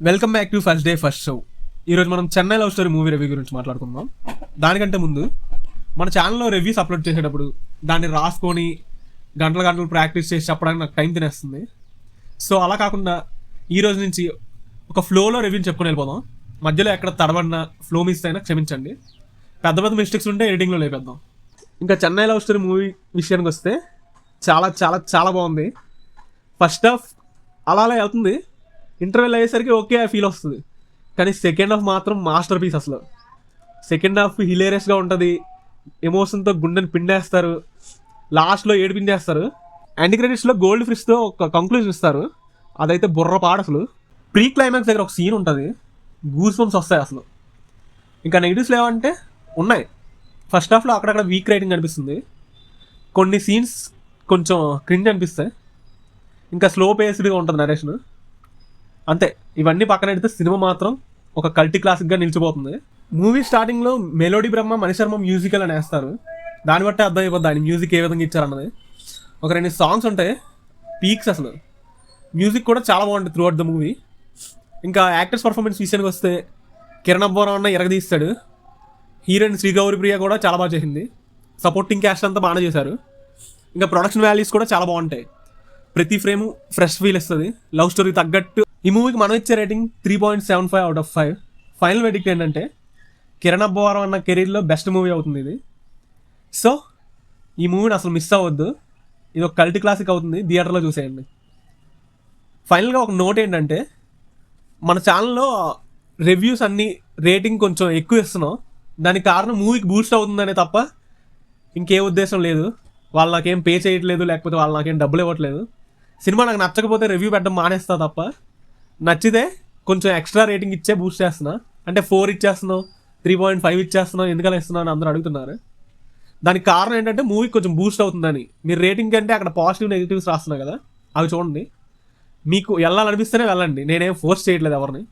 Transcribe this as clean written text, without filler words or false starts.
Welcome back to first day first show. ఈరోజు మనం Chennai love story movie review గురించి మాట్లాడుకుందాం. దానికంటే ముందు మన ఛానల్లో రివ్యూస్ అప్లోడ్ చేసేటప్పుడు దాన్ని రాసుకొని గంటలు ప్రాక్టీస్ చేసి చెప్పడానికి నాకు టైం తినేస్తుంది. సో అలా కాకుండా ఈరోజు నుంచి ఒక ఫ్లోలో రివ్యూని చెప్పుకొని వెళ్ళిపోదాం. మధ్యలో ఎక్కడ తడబడిన ఫ్లో మిస్ అయినా క్షమించండి. పెద్ద పెద్ద మిస్టేక్స్ ఉంటే ఎడిటింగ్లో లేపేద్దాం. ఇంకా చెన్నై లవ్ స్టోరీ మూవీ విషయానికి వస్తే చాలా చాలా చాలా బాగుంది. ఫస్ట్ హాఫ్ అలా వెళ్తుంది, ఇంటర్వెల్ అయ్యేసరికి ఓకే ఫీల్ వస్తుంది. కానీ సెకండ్ హాఫ్ మాత్రం మాస్టర్ పీస్. అసలు సెకండ్ హాఫ్ హిలేరియస్గా ఉంటుంది. ఎమోషన్తో గుండెని పిండేస్తారు, లాస్ట్లో ఏడిపించేస్తారు. ఎండ్ క్రెడిట్స్లో గోల్డ్ ఫిష్తో ఒక కంక్లూజన్ ఇస్తారు, అదైతే బుర్రపాడు. అసలు ప్రీ క్లైమాక్స్ దగ్గర ఒక సీన్ ఉంటుంది, గూస్ బంప్స్ వస్తాయి అసలు. ఇంకా నెగిటివ్స్ లేవంటే ఉన్నాయి. ఫస్ట్ హాఫ్లో అక్కడక్కడ వీక్ రైటింగ్ అనిపిస్తుంది, కొన్ని సీన్స్ కొంచెం క్రింజ్ అనిపిస్తాయి, ఇంకా స్లో పేస్డ్గా ఉంటుంది నరేషన్. అంతే. ఇవన్నీ పక్కన పెడితే సినిమా మాత్రం ఒక కల్టీ క్లాసిక్గా నిలిచిపోతుంది. మూవీ స్టార్టింగ్లో మెలోడీ బ్రహ్మ మణిశర్మ మ్యూజికల్ అని వేస్తారు, దాన్ని బట్టి అర్థమైపోద్ది ఆయన మ్యూజిక్ ఏ విధంగా ఇచ్చారన్నది. ఒక 2 సాంగ్స్ ఉంటాయి పీక్స్. అసలు మ్యూజిక్ కూడా చాలా బాగుంటుంది త్రూ అవుట్ ద మూవీ. ఇంకా యాక్టర్స్ పర్ఫార్మెన్స్ విషయానికి వస్తే కిరణ్ అబ్బోరావు అన్న ఎరగదీస్తాడు. హీరోయిన్ శ్రీ గౌరీ ప్రియ కూడా చాలా బాగా చేసింది. సపోర్టింగ్ క్యాస్ట్ అంతా బాగా చేశారు. ఇంకా ప్రొడక్షన్ వాల్యూస్ కూడా చాలా బాగుంటాయి. ప్రతి ఫ్రేము ఫ్రెష్ ఫీల్ ఇస్తుంది. లవ్ స్టోరీ తగ్గట్టు ఈ మూవీకి మనం ఇచ్చే రేటింగ్ 3.75 అవుట్ ఆఫ్ 5. ఫైనల్ వెడిక్ట్ ఏంటంటే కిరణ్ అబ్బోరావు అన్న కెరీర్లో బెస్ట్ మూవీ అవుతుంది ఇది. సో ఈ మూవీని అసలు మిస్ అవ్వద్దు, ఇది ఒక కల్ట్ క్లాసిక్ అవుతుంది, థియేటర్లో చూసేయండి. ఫైనల్గా ఒక నోట్ ఏంటంటే, మన ఛానల్లో రివ్యూస్ అన్నీ రేటింగ్ కొంచెం ఎక్కువ ఇస్తున్నాం. దానికి కారణం మూవీకి బూస్ట్ అవుతుందనే తప్ప ఇంకే ఉద్దేశం లేదు. వాళ్ళు నాకేం పే చేయట్లేదు, లేకపోతే వాళ్ళు నాకేం డబ్బులు ఇవ్వట్లేదు. సినిమా నాకు నచ్చకపోతే రివ్యూ పెట్టడం మానేస్తా తప్ప, నచ్చితే కొంచెం ఎక్స్ట్రా రేటింగ్ ఇచ్చే బూస్ట్ చేస్తున్నా. అంటే 4 ఇచ్చేస్తున్నావు, 3.5 ఇచ్చేస్తున్నావు, ఎందుకలా ఇస్తున్నావు అని అందరూ అడుగుతున్నారు. దానికి కారణం ఏంటంటే మూవీ కొంచెం బూస్ట్ అవుతుందని. మీరు రేటింగ్ కంటే అక్కడ పాజిటివ్ నెగిటివ్స్ రాస్తున్నా కదా, అవి చూడండి. మీకు వెళ్ళాలనిపిస్తేనే వెళ్ళండి, నేనేం ఫోర్స్ చేయట్లేదు ఎవరిని.